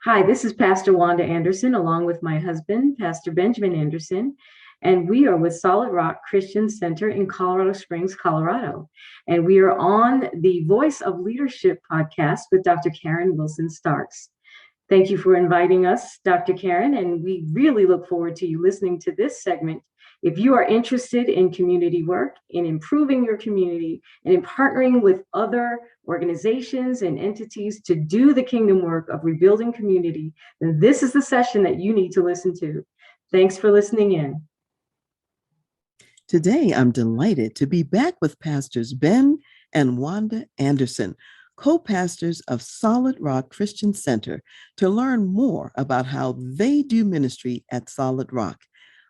Hi, this is Pastor Wanda Anderson, along with my husband, Pastor Benjamin Anderson, and we are with Solid Rock Christian Center in Colorado Springs, Colorado. And we are on the Voice of Leadership podcast with Dr. Karen Wilson Starks. Thank you for inviting us, Dr. Karen, and we really look forward to you listening to this segment. If you are interested in community work, in improving your community, and in partnering with other organizations and entities to do the kingdom work of rebuilding community, then this is the session that you need to listen to. Thanks for listening in. Today, I'm delighted to be back with Pastors Ben and Wanda Anderson, co-pastors of Solid Rock Christian Center, to learn more about how they do ministry at Solid Rock.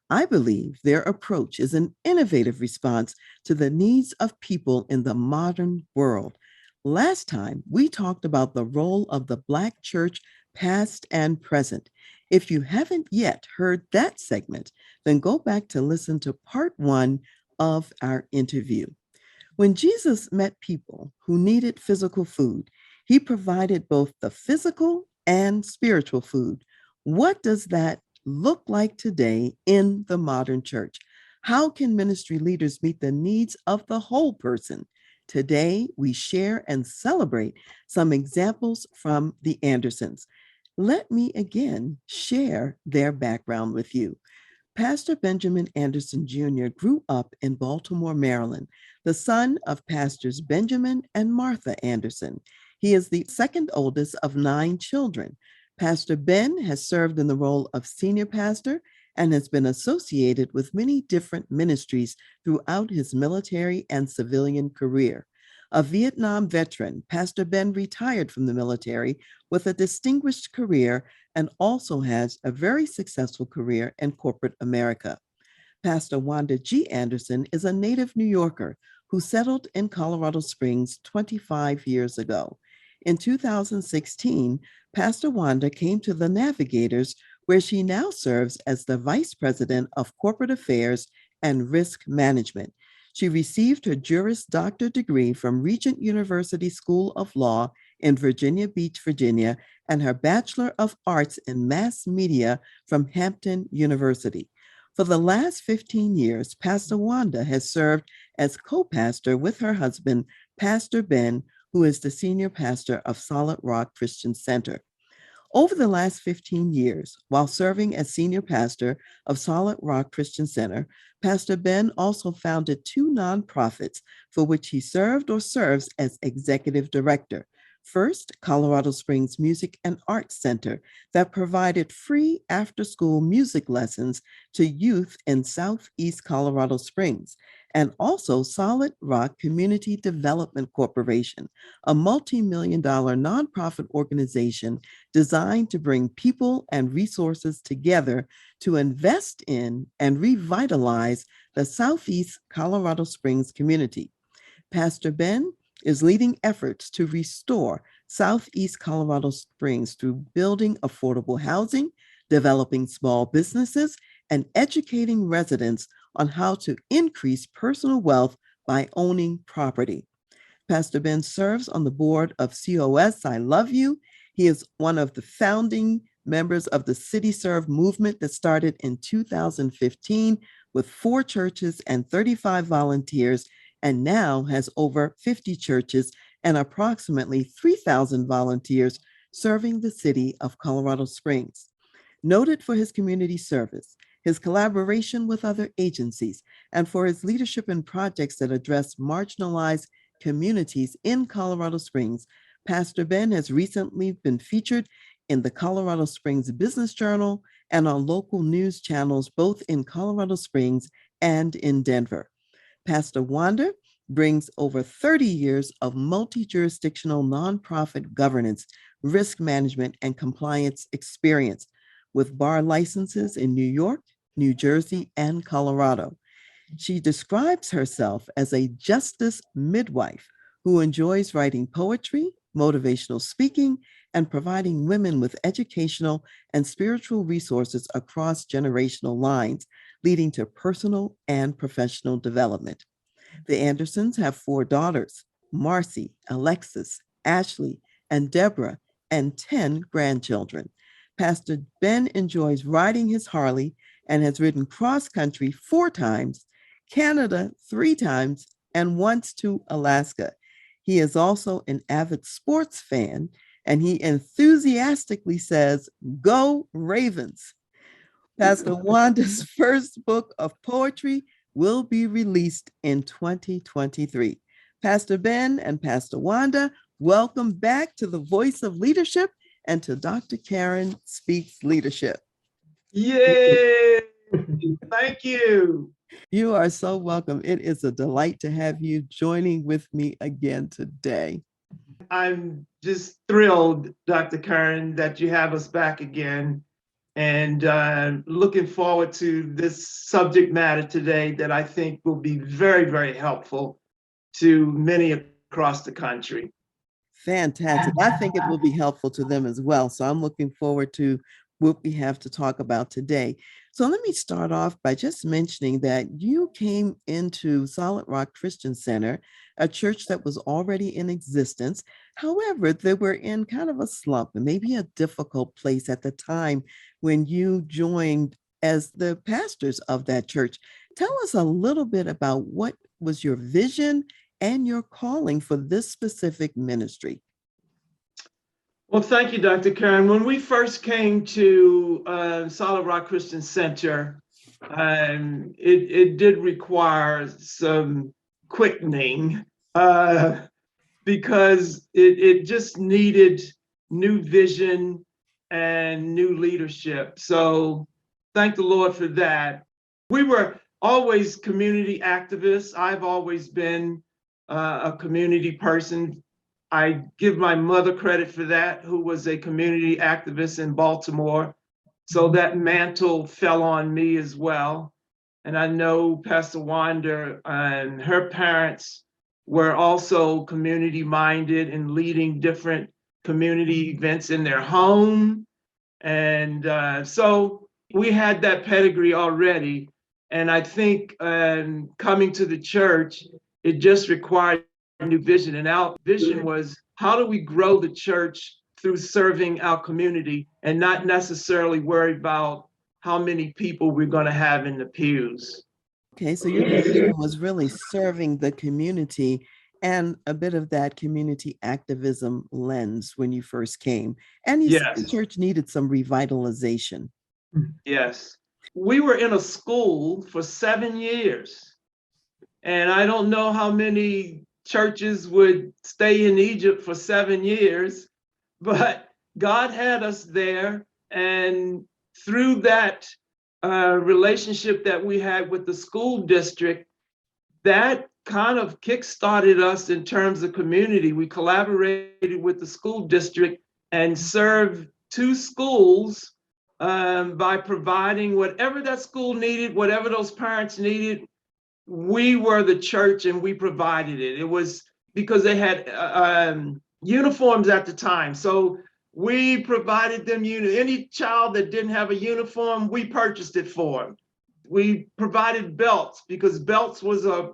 I believe their approach is an innovative response to the needs of people in the modern world. Last time, we talked about the role of the Black church, past and present. If you haven't yet heard that segment, then go back to listen to part 1 of our interview. When Jesus met people who needed physical food, he provided both the physical and spiritual food. What does that look like today in the modern church? How can ministry leaders meet the needs of the whole person? Today, we share and celebrate some examples from the Andersons. Let me again share their background with you. Pastor Benjamin Anderson Jr. grew up in Baltimore, Maryland, the son of Pastors Benjamin and Martha Anderson. He is the second oldest of 9 children. Pastor Ben has served in the role of senior pastor and has been associated with many different ministries throughout his military and civilian career. A Vietnam veteran, Pastor Ben retired from the military with a distinguished career and also has a very successful career in corporate America. Pastor Wanda G. Anderson is a native New Yorker who settled in Colorado Springs 25 years ago. In 2016, Pastor Wanda came to the Navigators, where she now serves as the Vice President of Corporate Affairs and Risk Management. She received her Juris Doctor degree from Regent University School of Law in Virginia Beach, Virginia, and her Bachelor of Arts in Mass Media from Hampton University. For the last 15 years, Pastor Wanda has served as co-pastor with her husband, Pastor Ben, who is the senior pastor of Solid Rock Christian Center. Over the last 15 years, while serving as senior pastor of Solid Rock Christian Center, Pastor Ben also founded 2 nonprofits for which he served or serves as executive director. First, Colorado Springs Music and Arts Center that provided free after-school music lessons to youth in Southeast Colorado Springs, and also Solid Rock Community Development Corporation, a multi-million-dollar nonprofit organization designed to bring people and resources together to invest in and revitalize the Southeast Colorado Springs community. Pastor Ben is leading efforts to restore Southeast Colorado Springs through building affordable housing, developing small businesses, and educating residents on how to increase personal wealth by owning property. Pastor Ben serves on the board of COS I Love You. He is one of the founding members of the City Serve movement that started in 2015 with 4 churches and 35 volunteers, and now has over 50 churches and approximately 3,000 volunteers serving the city of Colorado Springs. Noted for his community service, his collaboration with other agencies, and for his leadership in projects that address marginalized communities in Colorado Springs, Pastor Ben has recently been featured in the Colorado Springs Business Journal and on local news channels both in Colorado Springs and in Denver. Pastor Wanda brings over 30 years of multi-jurisdictional nonprofit governance, risk management, and compliance experience with bar licenses in New York, New Jersey, and Colorado. She describes herself as a justice midwife who enjoys writing poetry, motivational speaking, and providing women with educational and spiritual resources across generational lines, leading to personal and professional development. The Andersons have 4 daughters, Marcy, Alexis, Ashley, and Deborah, and 10 grandchildren. Pastor Ben enjoys riding his Harley and has ridden cross country 4 times, Canada 3 times, and once to Alaska. He is also an avid sports fan, and he enthusiastically says, "Go Ravens." Pastor Wanda's first book of poetry will be released in 2023. Pastor Ben and Pastor Wanda, welcome back to the Voice of Leadership and to Dr. Karen Speaks Leadership. Yay! Thank you. You are so welcome. It is a delight to have you joining with me again today. I'm just thrilled, Dr. Karen, that you have us back again, and looking forward to this subject matter today that I think will be very, very helpful to many across the country. Fantastic. I think it will be helpful to them as well. So I'm looking forward to what we have to talk about today. So let me start off by just mentioning that you came into Solid Rock Christian Center, a church that was already in existence. However, they were in kind of a slump and maybe a difficult place at the time when you joined as the pastors of that church. Tell us a little bit about what was your vision and your calling for this specific ministry. Well, thank you, Dr. Karen. When we first came to Solid Rock Christian Center, it did require some quickening because it just needed new vision and new leadership. So thank the Lord for that. We were always community activists. I've always been a community person. I give my mother credit for that, who was a community activist in Baltimore. So that mantle fell on me as well. And I know Pastor Wanda and her parents were also community minded and leading different community events in their home. And so we had that pedigree already. And I think coming to the church, it just required a new vision. And our vision was, how do we grow the church through serving our community and not necessarily worry about how many people we're going to have in the pews? Okay, so your vision was really serving the community and a bit of that community activism lens when you first came. And you said the Yes. church needed some revitalization. Yes. We were in a school for 7 years. And I don't know how many churches would stay in Egypt for 7 years, but God had us there. And through that relationship that we had with the school district, that kind of kickstarted us in terms of community. We collaborated with the school district and served 2 schools by providing whatever that school needed, whatever those parents needed. We were the church and we provided it. It was because they had uniforms at the time. So we provided them any child that didn't have a uniform, we purchased it for them. We provided belts because belts was a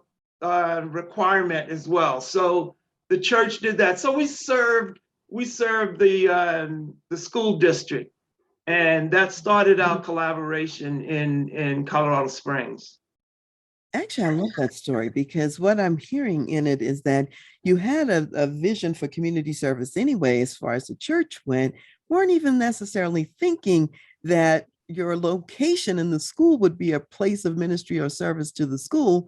requirement as well. So the church did that. So we served the school district, and that started our collaboration in Colorado Springs. Actually, I love that story because what I'm hearing in it is that you had a vision for community service anyway, as far as the church went, weren't even necessarily thinking that your location in the school would be a place of ministry or service to the school.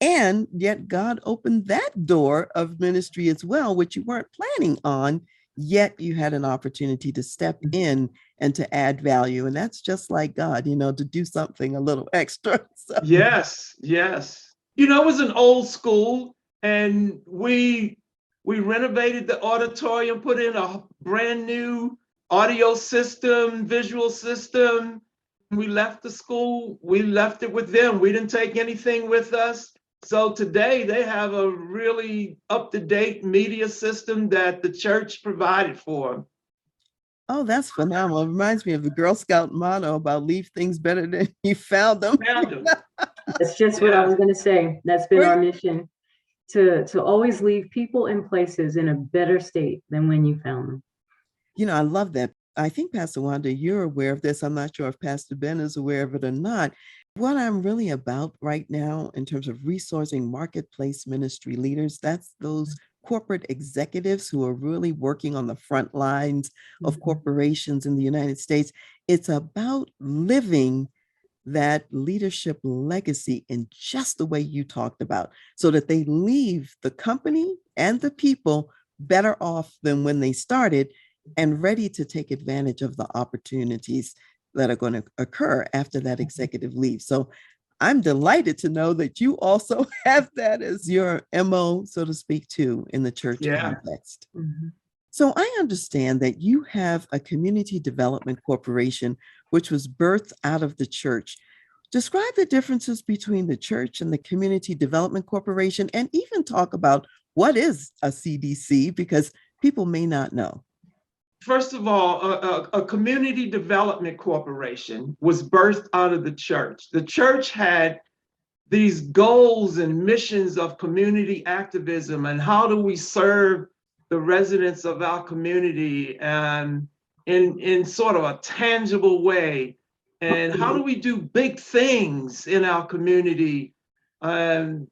And yet God opened that door of ministry as well, which you weren't planning on, yet you had an opportunity to step in and to add value. And that's just like God, to do something a little extra. So. Yes, yes. It was an old school, and we renovated the auditorium, put in a brand new audio system, visual system. We left the school, we left it with them. We didn't take anything with us. So today they have a really up-to-date media system that the church provided for them. Oh, that's phenomenal. It reminds me of the Girl Scout motto about leave things better than you found them. That's just what I was going to say. That's been our mission, to always leave people and places in a better state than when you found them. I love that. I think, Pastor Wanda, you're aware of this. I'm not sure if Pastor Ben is aware of it or not. What I'm really about right now in terms of resourcing marketplace ministry leaders, that's those corporate executives who are really working on the front lines of corporations in the United States. It's about living that leadership legacy in just the way you talked about, so that they leave the company and the people better off than when they started and ready to take advantage of the opportunities that are going to occur after that executive leaves. So I'm delighted to know that you also have that as your MO, so to speak, too, in the church context. So I understand that you have a community development corporation, which was birthed out of the church. Describe the differences between the church and the community development corporation, and even talk about what is a CDC, because people may not know. First of all, a community development corporation was birthed out of the church. The church had these goals and missions of community activism, and how do we serve the residents of our community in sort of a tangible way, and how do we do big things in our community,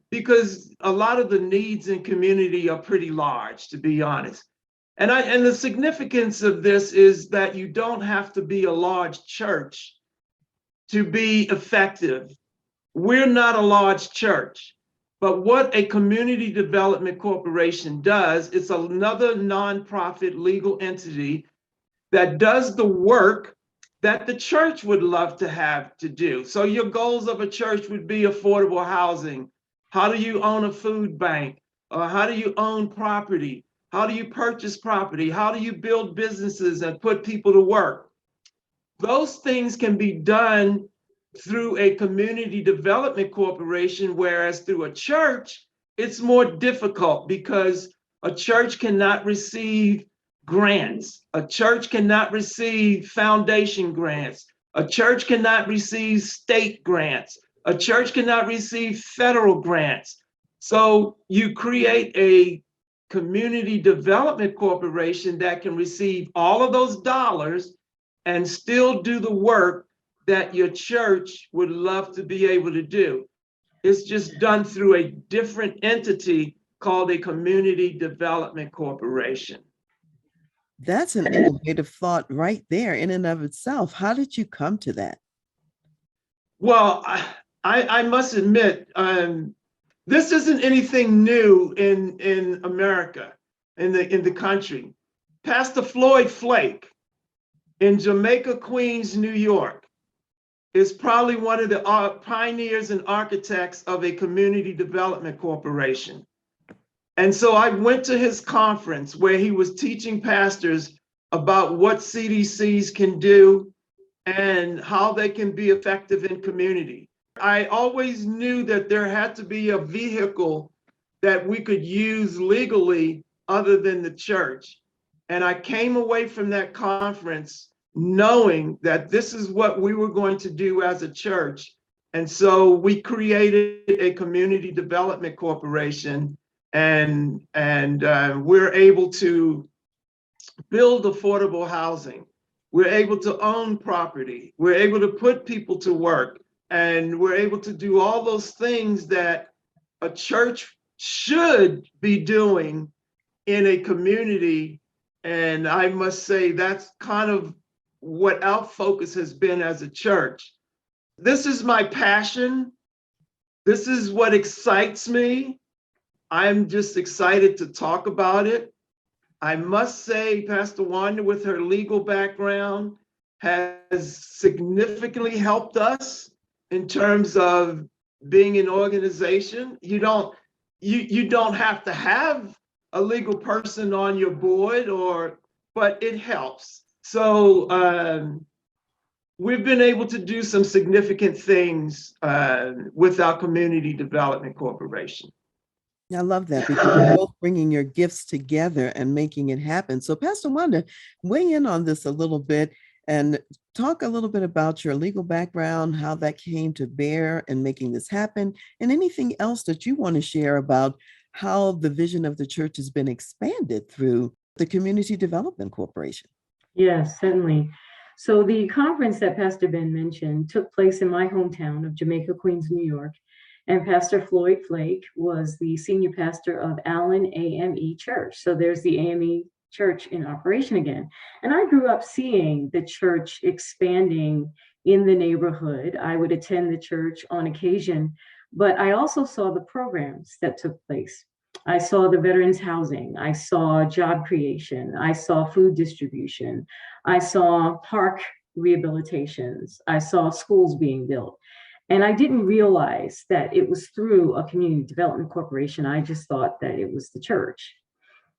because a lot of the needs in community are pretty large, to be honest. And the significance of this is that you don't have to be a large church to be effective. We're not a large church, but what a community development corporation does, it's another nonprofit legal entity that does the work that the church would love to have to do. So your goals of a church would be affordable housing. How do you own a food bank? How do you own property? How do you purchase property? How do you build businesses and put people to work? Those things can be done through a community development corporation, whereas through a church, it's more difficult because a church cannot receive grants. A church cannot receive foundation grants. A church cannot receive state grants. A church cannot receive federal grants. So you create a community development corporation that can receive all of those dollars and still do the work that your church would love to be able to do. It's just done through a different entity called a community development corporation. That's an innovative thought right there in and of itself. How did you come to that? Well, I must admit, this isn't anything new in America, in the country. Pastor Floyd Flake in Jamaica, Queens, New York, is probably one of the pioneers and architects of a community development corporation. And so I went to his conference where he was teaching pastors about what CDCs can do and how they can be effective in community. I always knew that there had to be a vehicle that we could use legally other than the church. And I came away from that conference knowing that this is what we were going to do as a church. And so we created a community development corporation, and we're able to build affordable housing. We're able to own property. We're able to put people to work. And we're able to do all those things that a church should be doing in a community. And I must say that's kind of what our focus has been as a church. This is my passion. This is what excites me. I'm just excited to talk about it. I must say, Pastor Wanda, with her legal background, has significantly helped us in terms of being an organization. You don't have to have a legal person on your board, but it helps. So we've been able to do some significant things with our Community Development Corporation. I love that, because you're both bringing your gifts together and making it happen. So Pastor Wanda, weigh in on this a little bit and talk a little bit about your legal background, how that came to bear in making this happen, and anything else that you want to share about how the vision of the church has been expanded through the Community Development Corporation. Yes, certainly. So the conference that Pastor Ben mentioned took place in my hometown of Jamaica, Queens, New York. And Pastor Floyd Flake was the senior pastor of Allen AME Church. So there's the AME Church in operation again. And I grew up seeing the church expanding in the neighborhood. I would attend the church on occasion, but I also saw the programs that took place. I saw the veterans housing. I saw job creation. I saw food distribution. I saw park rehabilitations. I saw schools being built. And I didn't realize that it was through a community development corporation. I just thought that it was the church.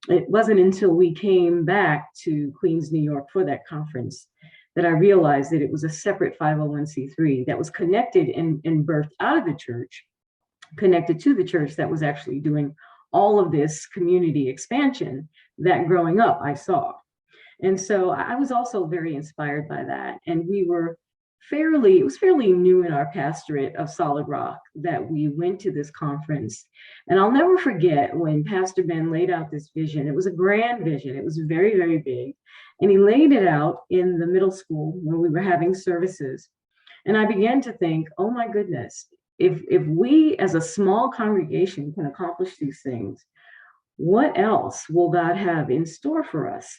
It wasn't until we came back to Queens, New York for that conference that I realized that it was a separate 501c3 that was connected and birthed out of the church, connected to the church that was actually doing all of this community expansion that growing up I saw. And so I was also very inspired by that. And it was fairly new in our pastorate of Solid Rock that we went to this conference. And I'll never forget when Pastor Ben laid out this vision. It was a grand vision. It was very, very big. And he laid it out in the middle school when we were having services. And I began to think, oh my goodness, if we as a small congregation can accomplish these things, what else will God have in store for us?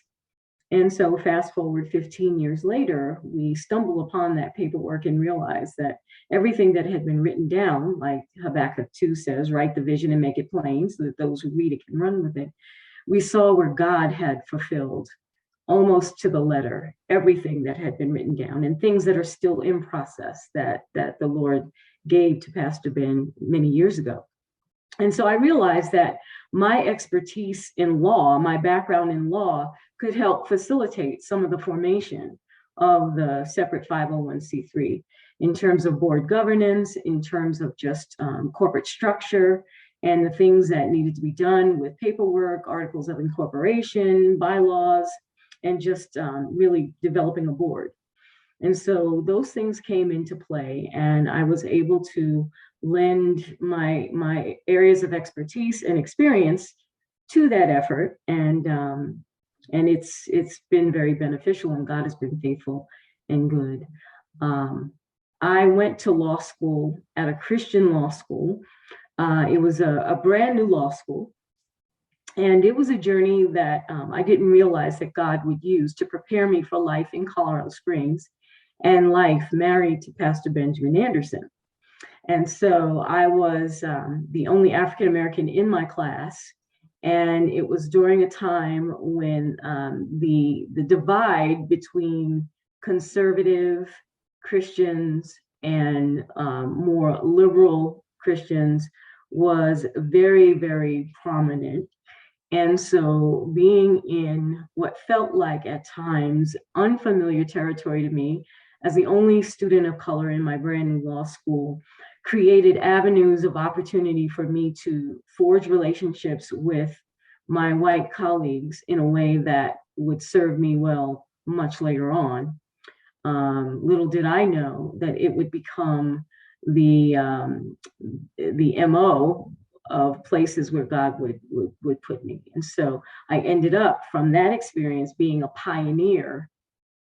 And so fast forward 15 years later, we stumble upon that paperwork and realize that everything that had been written down, like Habakkuk 2 says, write the vision and make it plain so that those who read it can run with it. We saw where God had fulfilled almost to the letter everything that had been written down, and things that are still in process that the Lord gave to Pastor Ben many years ago. And so I realized that my expertise in law, my background in law, could help facilitate some of the formation of the separate 501c3 in terms of board governance, in terms of just corporate structure, and the things that needed to be done with paperwork, articles of incorporation, bylaws, and just really developing a board. And so those things came into play, and I was able to lend my areas of expertise and experience to that effort. And it's been very beneficial, and God has been faithful and good. I went to law school at a Christian law school. It was a brand new law school. And it was a journey that I didn't realize that God would use to prepare me for life in Colorado Springs and life married to Pastor Benjamin Anderson. And so I was the only African American in my class. And it was during a time when the divide between conservative Christians and more liberal Christians was very, very prominent. And so being in what felt like at times unfamiliar territory to me as the only student of color in my brand new law school created avenues of opportunity for me to forge relationships with my white colleagues in a way that would serve me well much later on. Little did I know that it would become the MO of places where God would put me. And so I ended up from that experience being a pioneer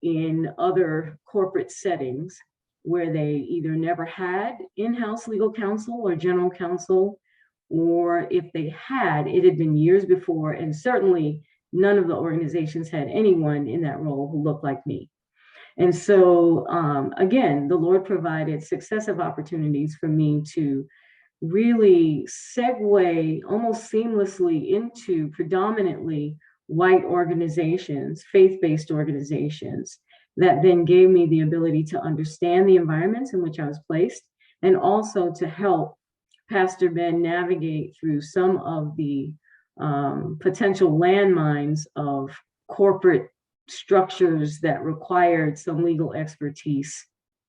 in other corporate settings where they either never had in-house legal counsel or general counsel, or if they had, it had been years before, and certainly none of the organizations had anyone in that role who looked like me. And so again, the Lord provided successive opportunities for me to really segue almost seamlessly into predominantly white organizations, faith-based organizations, that then gave me the ability to understand the environments in which I was placed, and also to help Pastor Ben navigate through some of the potential landmines of corporate structures that required some legal expertise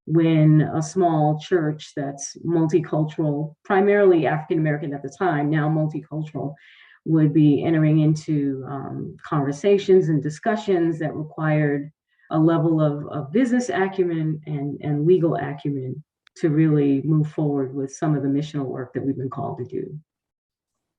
when a small church that's multicultural, primarily African American at the time, now multicultural, would be entering into conversations and discussions that required a level of business acumen and legal acumen to really move forward with some of the missional work that we've been called to do.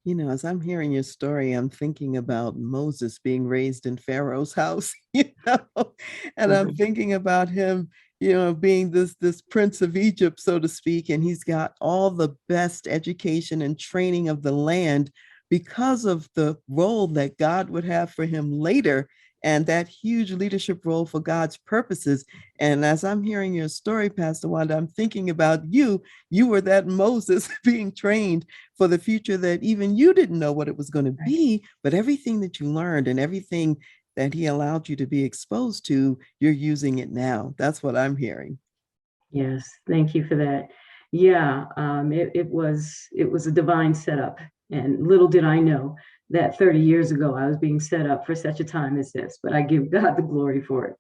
You know, as I'm hearing your story, I'm thinking about Moses being raised in Pharaoh's house, and I'm Mhm. thinking about him, being this prince of Egypt, so to speak, and he's got all the best education and training of the land because of the role that God would have for him later and that huge leadership role for God's purposes. And as I'm hearing your story, Pastor Wanda, I'm thinking about you. You were that Moses being trained for the future that even you didn't know what it was going to Right. be, but everything that you learned and everything that he allowed you to be exposed to, you're using it now. That's what I'm hearing. Yes, thank you for that. Yeah, it was a divine setup, and little did I know that 30 years ago I was being set up for such a time as this. But I give God the glory for it.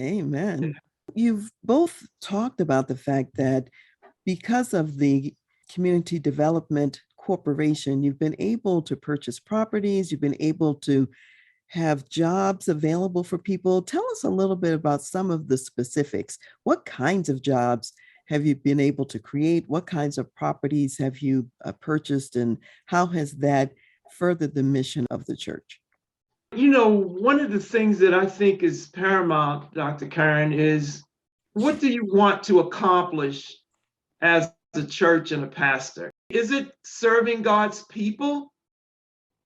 Amen. You've both talked about the fact that because of the Community Development Corporation, you've been able to purchase properties, you've been able to have jobs available for people. Tell us a little bit about some of the specifics. What kinds of jobs have you been able to create? What kinds of properties have you purchased? And how has that furthered the mission of the church? One of the things that I think is paramount, Dr. Karen, is what do you want to accomplish as a church and a pastor? Is it serving God's people,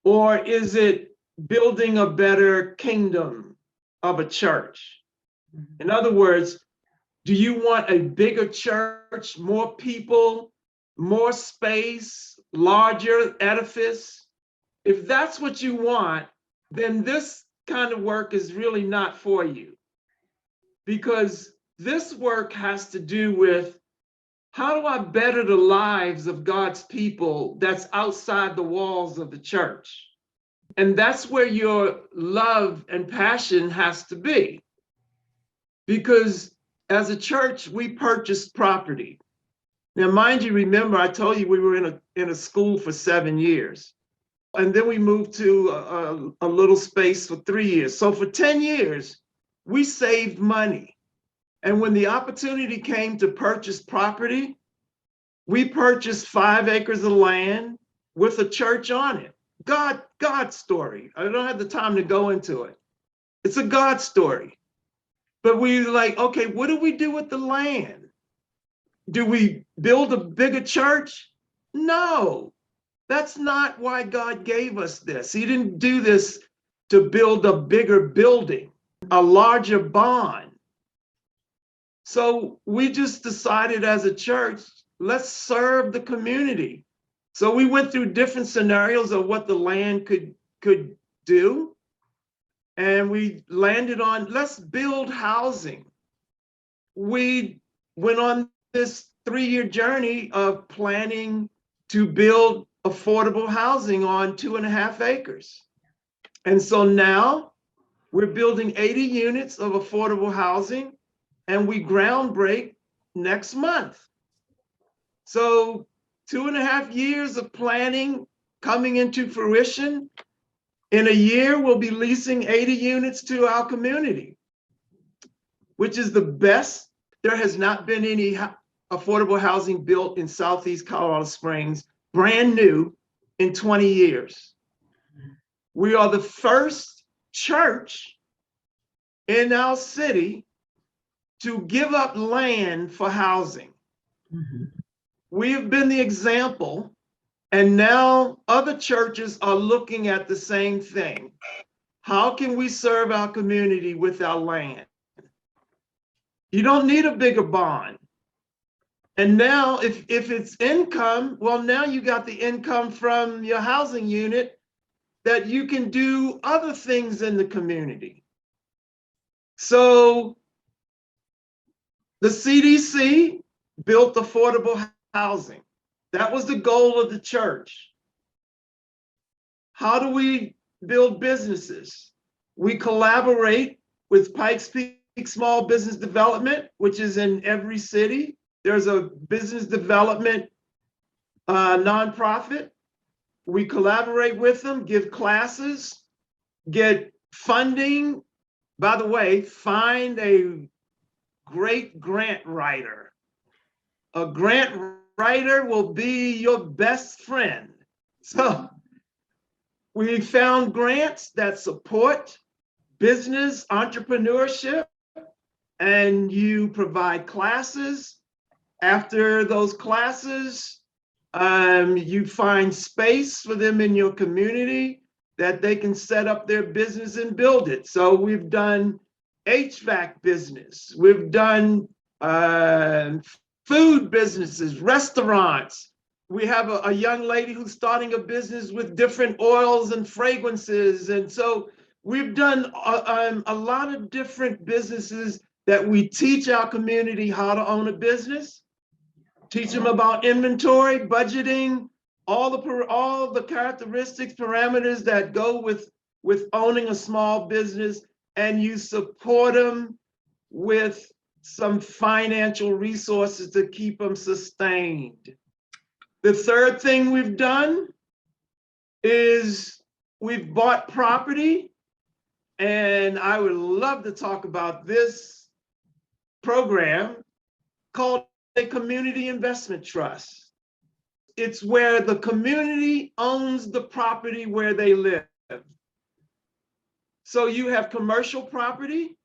or is it building a better kingdom of a church? In other words, do you want a bigger church, more people, more space, larger edifice? If that's what you want, then this kind of work is really not for you, because this work has to do with how do I better the lives of God's people that's outside the walls of the church? And that's where your love and passion has to be. Because as a church, we purchased property. Now, mind you, remember, I told you we were in a school for 7 years. And then we moved to a little space for 3 years. So for 10 years, we saved money. And when the opportunity came to purchase property, we purchased 5 acres of land with a church on it. God story. I don't have the time to go into it. It's a God story. But we like, okay, what do we do with the land? Do we build a bigger church? No, that's not why God gave us this. He didn't do this to build a bigger building, a larger bond. So we just decided as a church, let's serve the community. So we went through different scenarios of what the land could do. And we landed on, let's build housing. We went on this 3-year journey of planning to build affordable housing on 2.5 acres. And so now we're building 80 units of affordable housing, and we ground break next month. So 2.5 years of planning coming into fruition. In a year, we'll be leasing 80 units to our community, which is the best. There has not been any affordable housing built in Southeast Colorado Springs, brand new, in 20 years. We are the first church in our city to give up land for housing. Mhm. We have been the example, and now other churches are looking at the same thing. How can we serve our community with our land? You don't need a bigger bond. And now if it's income, well, now you got the income from your housing unit that you can do other things in the community. So the CDC built affordable housing. That was the goal of the church. How do we build businesses? We collaborate with Pikes Peak Small Business Development, which is in every city. There's a business development nonprofit. We collaborate with them, give classes, get funding. By the way, find a great grant writer. A grant writer will be your best friend. So We found grants that support business entrepreneurship, and you provide classes. After those classes, you find space for them in your community that they can set up their business and build it. So we've done HVAC business, we've done food businesses, restaurants. We have a young lady who's starting a business with different oils and fragrances. And so we've done a lot of different businesses that we teach our community how to own a business, teach them about inventory, budgeting, all the characteristics, parameters that go with owning a small business, and you support them with some financial resources to keep them sustained. The third thing we've done is we've bought property, and I would love to talk about this program called a community investment trust. It's where the community owns the property where they live. So you have commercial property,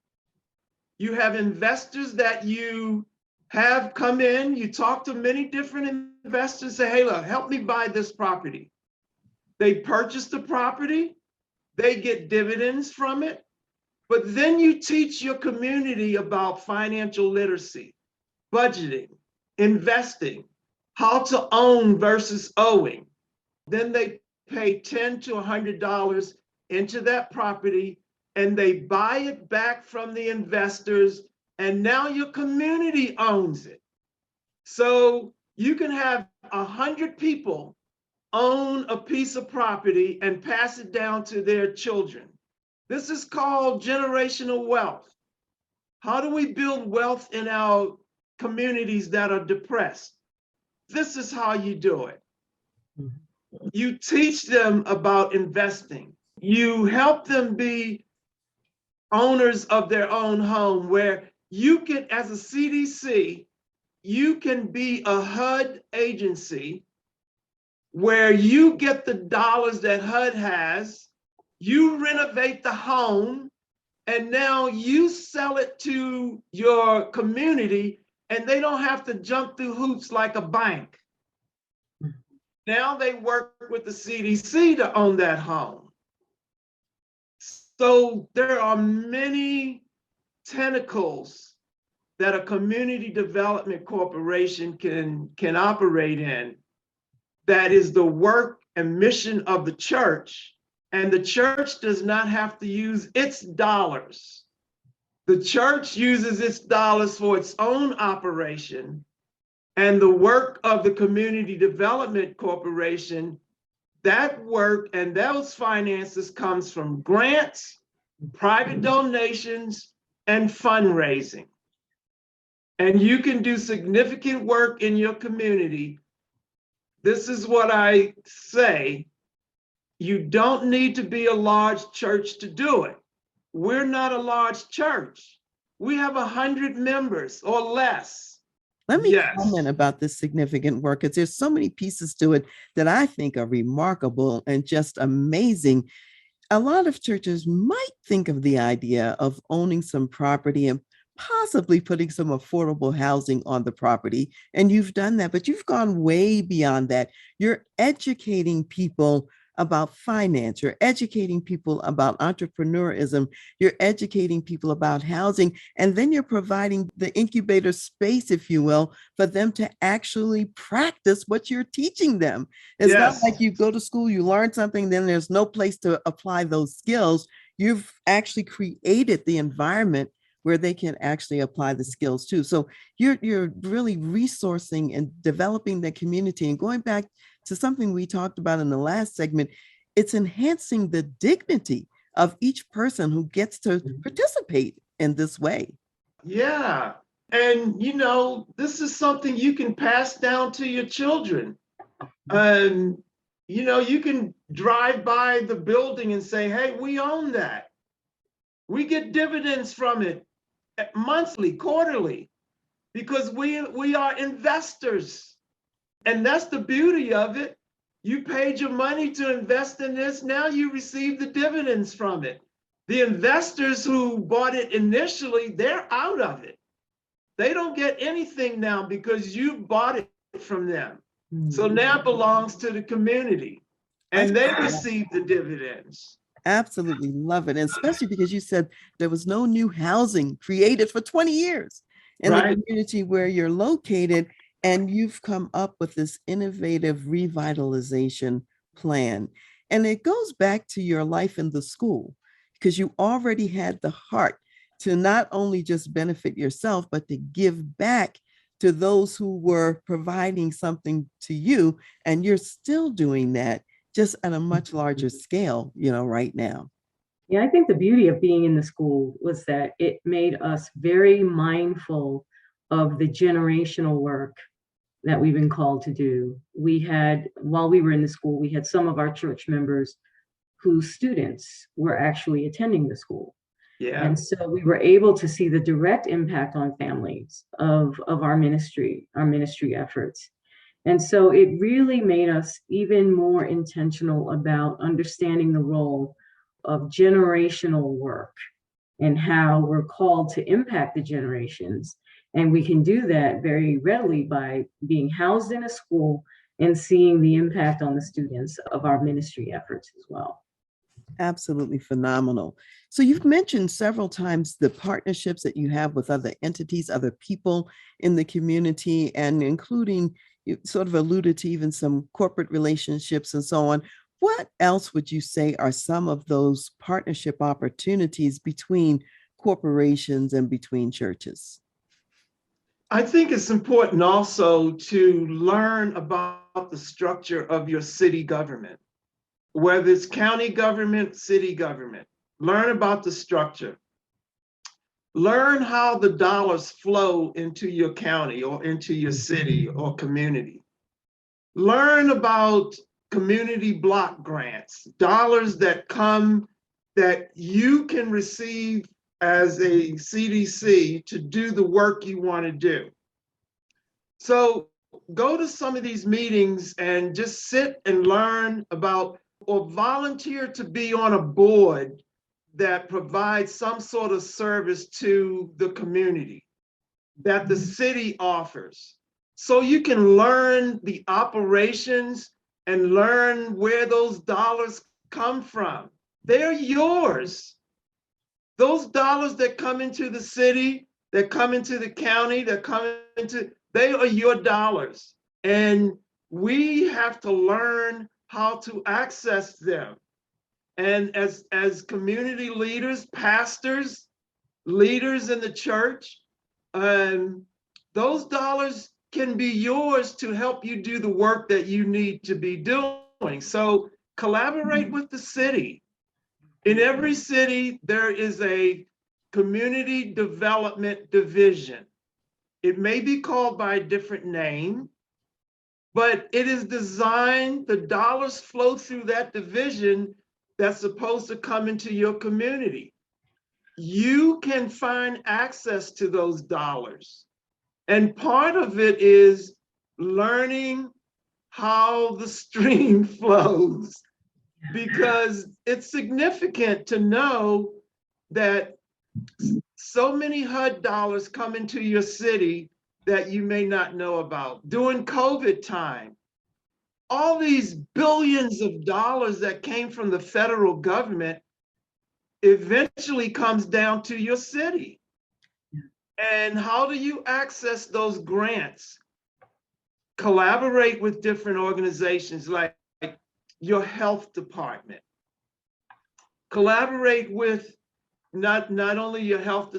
you have investors that you have come in, you talk to many different investors, say, hey, look, help me buy this property. They purchase the property, they get dividends from it, but then you teach your community about financial literacy, budgeting, investing, how to own versus owing. Then they pay $10 to $100 into that property, and they buy it back from the investors, and now your community owns it. So you can have 100 people own a piece of property and pass it down to their children. This is called generational wealth. How do we build wealth in our communities that are depressed? This is how you do it. You teach them about investing. You help them be owners of their own home, where you can, as a CDC, you can be a HUD agency where you get the dollars that HUD has, you renovate the home, and now you sell it to your community, and they don't have to jump through hoops like a bank. Now they work with the CDC to own that home. So there are many tentacles that a community development corporation can operate in. That is the work and mission of the church. And the church does not have to use its dollars. The church uses its dollars for its own operation, and the work of the Community Development Corporation, that work and those finances comes from grants, private donations, and fundraising. And you can do significant work in your community. This is what I say. You don't need to be a large church to do it. We're not a large church. We have 100 members or less. Let me comment about this significant work, because there's so many pieces to it that I think are remarkable and just amazing. A lot of churches might think of the idea of owning some property and possibly putting some affordable housing on the property. And you've done that, but you've gone way beyond that. You're educating people about finance, you're educating people about entrepreneurism, you're educating people about housing, and then you're providing the incubator space, if you will, for them to actually practice what you're teaching them. It's not like you go to school, you learn something, then there's no place to apply those skills. You've actually created the environment where they can actually apply the skills too. So you're really resourcing and developing the community. And going back to something we talked about in the last segment, it's enhancing the dignity of each person who gets to participate in this way. Yeah. And, you know, this is something you can pass down to your children. And, you know, you can drive by the building and say, hey, we own that. We get dividends from it monthly, quarterly, because we are investors. And that's the beauty of it. You paid your money to invest in this. Now you receive the dividends from it. The investors who bought it initially, they're out of it. They don't get anything now because you bought it from them. So now it belongs to the community and they receive the dividends. Absolutely love it. And especially because you said there was no new housing created for 20 years in the community where you're located, and you've come up with this innovative revitalization plan. And it goes back to your life in the school, because you already had the heart to not only just benefit yourself, but to give back to those who were providing something to you. And you're still doing that, just at a much larger scale, right now. Yeah, I think the beauty of being in the school was that it made us very mindful of the generational work that we've been called to do. We had, while we were in the school, we had some of our church members whose students were actually attending the school. Yeah. And so we were able to see the direct impact on families of our ministry efforts. And so it really made us even more intentional about understanding the role of generational work and how we're called to impact the generations. And we can do that very readily by being housed in a school and seeing the impact on the students of our ministry efforts as well. Absolutely phenomenal. So you've mentioned several times the partnerships that you have with other entities, other people in the community, and including, you sort of alluded to even some corporate relationships and so on. What else would you say are some of those partnership opportunities between corporations and between churches? I think it's important also to learn about the structure of your city government, whether it's county government, city government. Learn about the structure. Learn how the dollars flow into your county or into your city or community. Learn about community block grants, dollars that come that you can receive as a CDC to do the work you want to do. So go to some of these meetings and just sit and learn about, or volunteer to be on a board that provides some sort of service to the community that the city offers. So you can learn the operations and learn where those dollars come from. They're yours. Those dollars that come into the city, that come into the county, that come into, they are your dollars. And we have to learn how to access them. And as community leaders, pastors, leaders in the church, those dollars can be yours to help you do the work that you need to be doing. So collaborate with the city. In every city, there is a community development division. It may be called by a different name, but it is designed, the dollars flow through that division that's supposed to come into your community. You can find access to those dollars. And part of it is learning how the stream flows, because it's significant to know that so many HUD dollars come into your city that you may not know about. During COVID time, all these billions of dollars that came from the federal government eventually comes down to your city. And how do you access those grants? Collaborate with different organizations like your health department. Collaborate with not only your health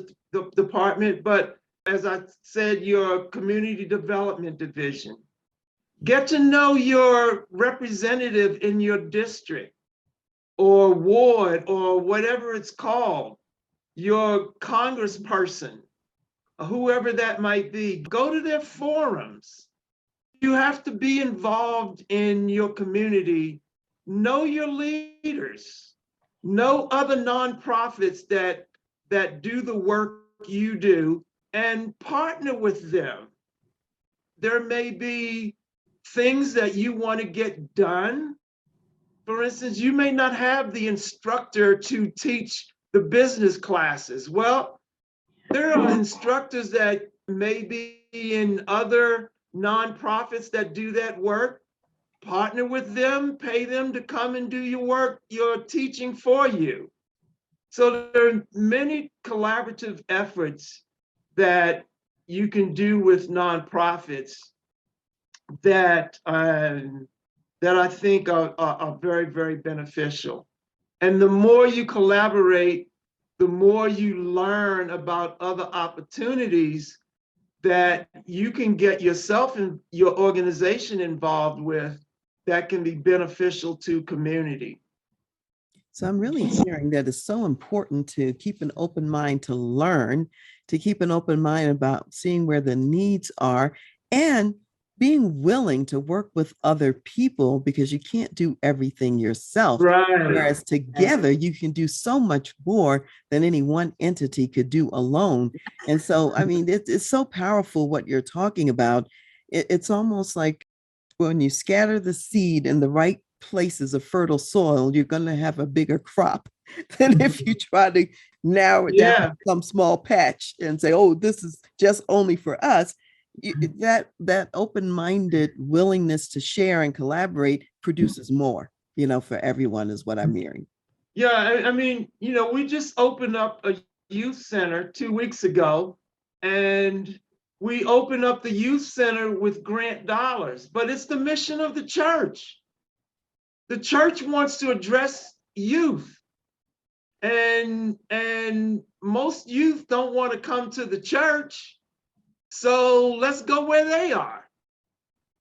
department, but as I said, your community development division. Get to know your representative in your district or ward or whatever it's called, your congressperson, whoever that might be. Go to their forums. You have to be involved in your community. Know your leaders. Know other nonprofits that do the work you do and partner with them. There may be things that you want to get done. For instance, you may not have the instructor to teach the business classes. Well, there are instructors that may be in other nonprofits that do that work. Partner with them, pay them to come and do your work, your teaching for you. So there are many collaborative efforts that you can do with nonprofits that that I think are very, very beneficial. And the more you collaborate, the more you learn about other opportunities that you can get yourself and your organization involved with that can be beneficial to community. So I'm really hearing that it's so important to keep an open mind to learn, to keep an open mind about seeing where the needs are, and being willing to work with other people, because you can't do everything yourself. Right. Whereas together you can do so much more than any one entity could do alone. And so, I mean, it's so powerful what you're talking about. It's almost like when you scatter the seed in the right places of fertile soil, you're going to have a bigger crop than if you try to narrow it down to some small patch and say, oh, this is just only for us. That open-minded willingness to share and collaborate produces more, for everyone, is what I'm hearing. Yeah, I mean, we just opened up a youth center 2 weeks ago, and we opened up the youth center with grant dollars, but it's the mission of the church. The church wants to address youth, and most youth don't want to come to the church. So let's go where they are.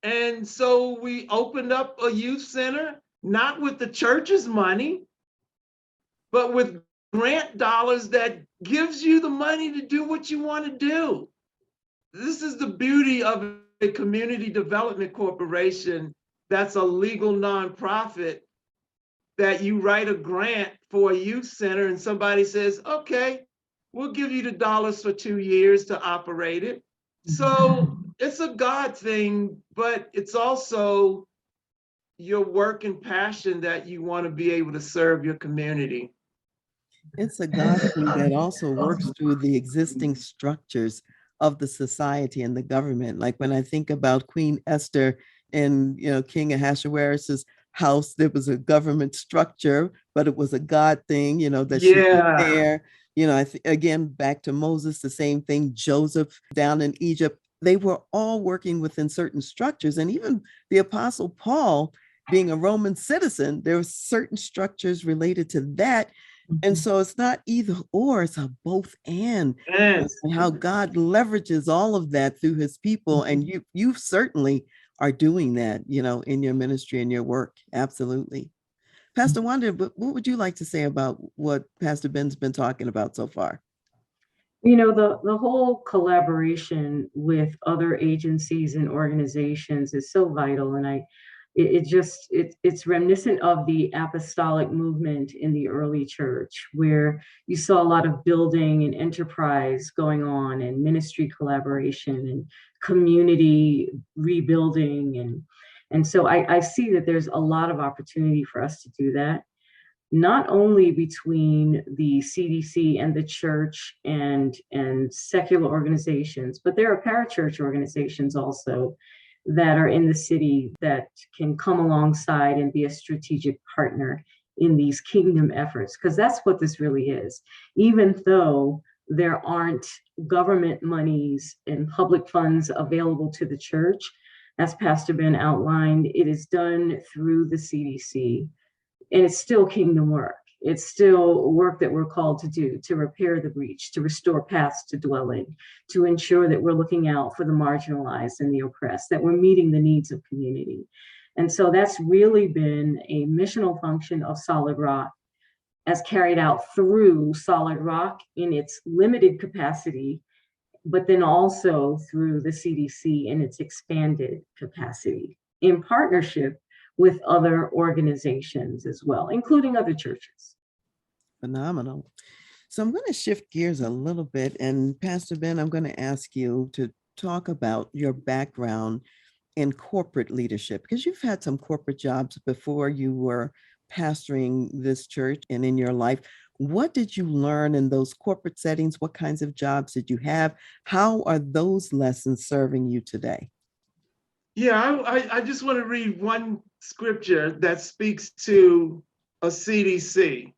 And so we opened up a youth center, not with the church's money, but with grant dollars that gives you the money to do what you want to do. This is the beauty of a community development corporation that's a legal nonprofit, that you write a grant for a youth center and somebody says, okay, we'll give you the dollars for 2 years to operate it. So it's a God thing, but it's also your work and passion that you want to be able to serve your community. It's a God thing that also works through the existing structures of the society and the government. Like when I think about Queen Esther and King Ahasuerus's house, there was a government structure, but it was a God thing, that she was there. Again, back to Moses, the same thing. Joseph down in Egypt, they were all working within certain structures. And even the Apostle Paul, being a Roman citizen, there were certain structures related to that. And so it's not either or, it's a both and. Yes. And how God leverages all of that through his people. And you certainly are doing that, in your ministry and your work. Absolutely. Pastor Wanda, what would you like to say about what Pastor Ben's been talking about so far? The whole collaboration with other agencies and organizations is so vital. And it's reminiscent of the apostolic movement in the early church, where you saw a lot of building and enterprise going on, and ministry collaboration and community rebuilding. And so I see that there's a lot of opportunity for us to do that, not only between the CDC and the church and secular organizations, but there are parachurch organizations also that are in the city that can come alongside and be a strategic partner in these kingdom efforts, because that's what this really is. Even though there aren't government monies and public funds available to the church, as Pastor Ben outlined, it is done through the CDC, and it's still kingdom work. It's still work that we're called to do, to repair the breach, to restore paths to dwell in, to ensure that we're looking out for the marginalized and the oppressed, that we're meeting the needs of community. And so that's really been a missional function of Solid Rock, as carried out through Solid Rock in its limited capacity, but then also through the CDC in its expanded capacity, in partnership with other organizations as well, including other churches. Phenomenal. So I'm going to shift gears a little bit. And Pastor Ben, I'm going to ask you to talk about your background in corporate leadership? Because you've had some corporate jobs before you were pastoring this church and in your life. What did you learn in those corporate settings? What kinds of jobs did you have? How are those lessons serving you today? Yeah, I just want to read one scripture that speaks to a CDC.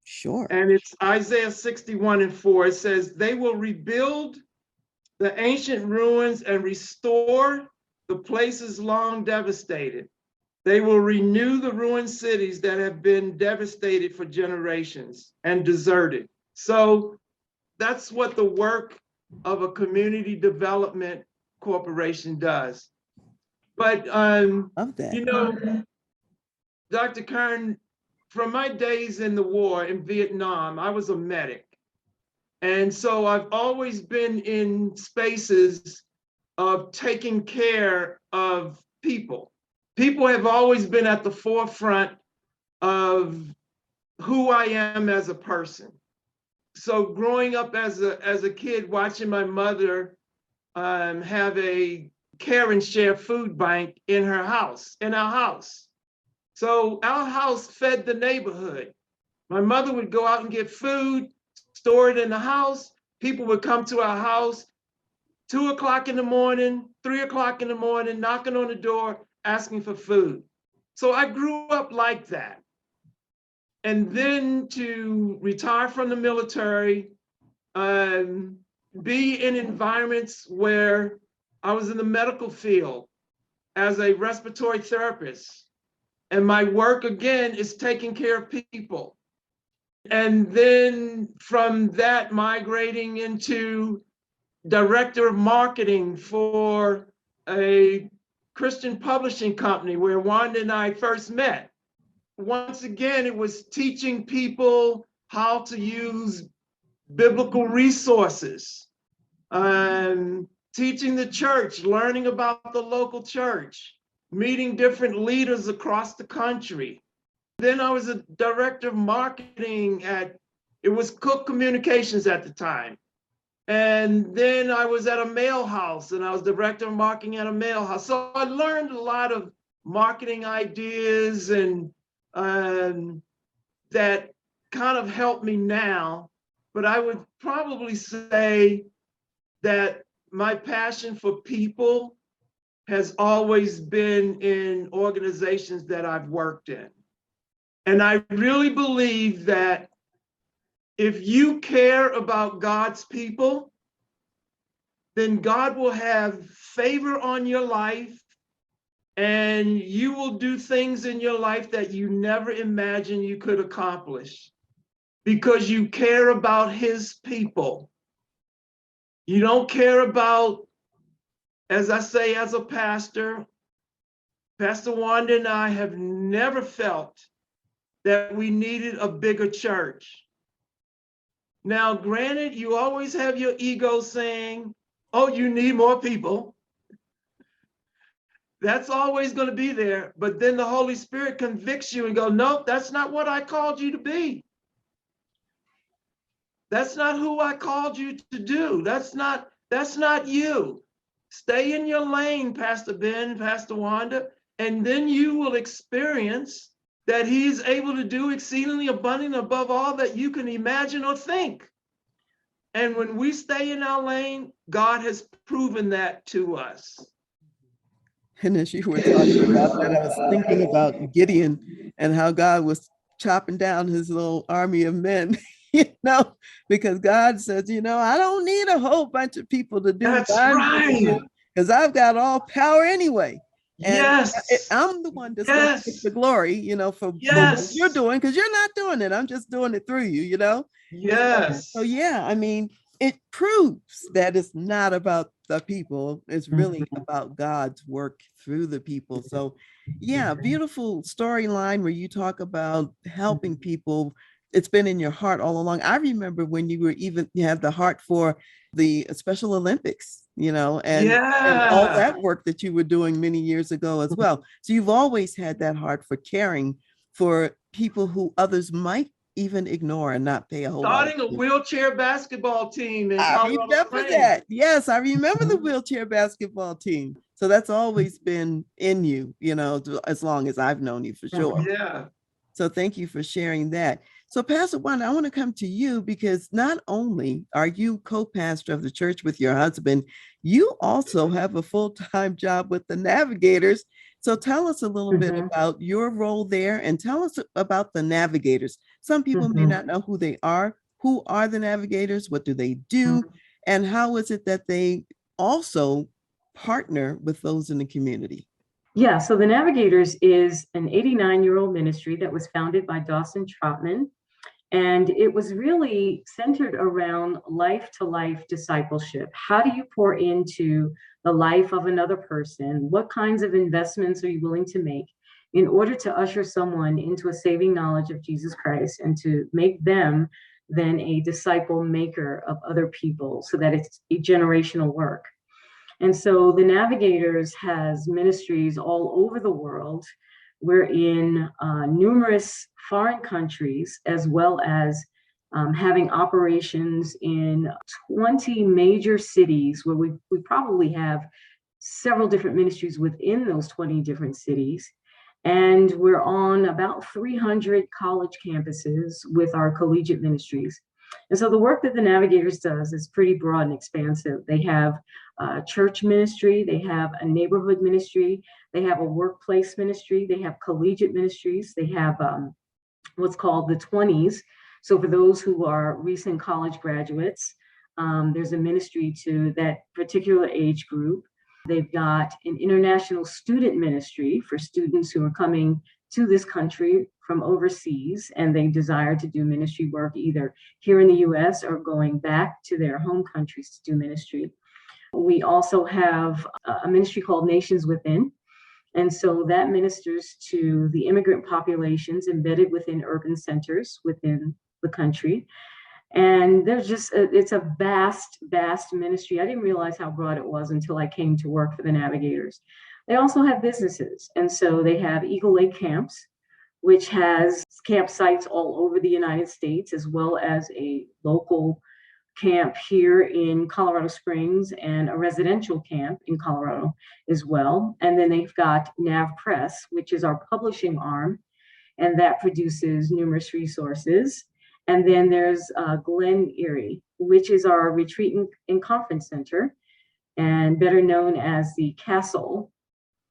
Sure. And it's Isaiah 61:4. It says, they will rebuild the ancient ruins and restore the places long devastated. They will renew the ruined cities that have been devastated for generations and deserted. So that's what the work of a community development corporation does. But, Love that. you know, Dr. Kern, from my days in the war in Vietnam, I was a medic. And so I've always been in spaces of taking care of people. People have always been at the forefront of who I am as a person. So growing up as a kid, watching my mother have a care and share food bank in her house, in our house. So our house fed the neighborhood. My mother would go out and get food, store it in the house. People would come to our house 2 o'clock in the morning, 3 o'clock in the morning, knocking on the door, asking for food. So I grew up like that. And then to retire from the military, be in environments where I was in the medical field as a respiratory therapist. And my work, again, is taking care of people. And then from that, migrating into director of marketing for a Christian publishing company where Wanda and I first met. Once again, it was teaching people how to use biblical resources, teaching the church, learning about the local church, meeting different leaders across the country. Then I was a director of marketing it was Cook Communications at the time. And then I was at a mail house and I was director of marketing at a mail house. So I learned a lot of marketing ideas and that kind of helped me now. But I would probably say that my passion for people has always been in organizations that I've worked in. And I really believe that if you care about God's people, then God will have favor on your life and you will do things in your life that you never imagined you could accomplish because you care about his people. You don't care about, as I say, as a pastor, Pastor Wanda and I have never felt that we needed a bigger church. Now, granted, you always have your ego saying, oh, you need more people. That's always going to be there. But then the Holy Spirit convicts you and go, nope, that's not what I called you to be. That's not who I called you to do. That's not you. Stay in your lane, Pastor Ben, Pastor Wanda, and then you will experience that he's able to do exceedingly abundant above all that you can imagine or think. And when we stay in our lane, God has proven that to us. And as you were talking about that, I was thinking about Gideon and how God was chopping down his little army of men, because God says, I don't need a whole bunch of people to do That's right. because I've got all power anyway. And yes. I'm the one that's going to take the glory, for what you're doing, because you're not doing it. I'm just doing it through you, Yes. So yeah, I mean, it proves that it's not about the people. It's really about God's work through the people. So yeah, beautiful storyline where you talk about helping people. It's been in your heart all along. I remember when you had the heart for the Special Olympics, and all that work that you were doing many years ago as well. So you've always had that heart for caring for people who others might even ignore and not pay a whole lot. Starting a wheelchair basketball team in Colorado Springs. That. Yes, I remember the wheelchair basketball team. So that's always been in you, as long as I've known you, for sure. Yeah. So thank you for sharing that. So Pastor Wanda, I want to come to you because not only are you co-pastor of the church with your husband, you also have a full-time job with the Navigators. So tell us a little bit about your role there and tell us about the Navigators. Some people may not know who they are. Who are the Navigators? What do they do? And how is it that they also partner with those in the community? Yeah, so the Navigators is an 89-year-old ministry that was founded by Dawson Trotman. And it was really centered around life-to-life discipleship. How do you pour into the life of another person? What kinds of investments are you willing to make in order to usher someone into a saving knowledge of Jesus Christ and to make them then a disciple maker of other people so that it's a generational work? And so the Navigators has ministries all over the world. We're in numerous foreign countries, as well as having operations in 20 major cities where we probably have several different ministries within those 20 different cities. And we're on about 300 college campuses with our collegiate ministries. And so the work that the Navigators does is pretty broad and expansive. They have church ministry, they have a neighborhood ministry, they have a workplace ministry, they have collegiate ministries, they have what's called the 20s. So for those who are recent college graduates, there's a ministry to that particular age group. They've got an international student ministry for students who are coming to this country from overseas and they desire to do ministry work either here in the US or going back to their home countries to do ministry. We also have a ministry called Nations Within. And so that ministers to the immigrant populations embedded within urban centers within the country. And there's just, it's a vast, vast ministry. I didn't realize how broad it was until I came to work for the Navigators. They also have businesses. And so they have Eagle Lake Camps, which has campsites all over the United States, as well as a local camp here in Colorado Springs and a residential camp in Colorado as well. And then they've got Nav Press, which is our publishing arm, and that produces numerous resources. And then there's Glen Erie, which is our retreat and conference center, and better known as the Castle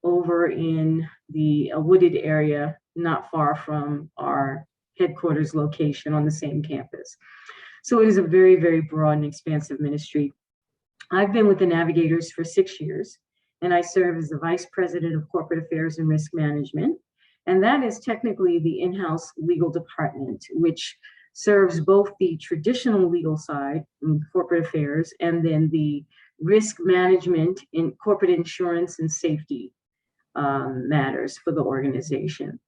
over in the wooded area, not far from our headquarters location on the same campus. So it is a very, very broad and expansive ministry. I've been with the Navigators for 6 years, and I serve as the Vice President of Corporate Affairs and Risk Management. And that is technically the in-house legal department, which serves both the traditional legal side in corporate affairs and then the risk management in corporate insurance and safety matters for the organization.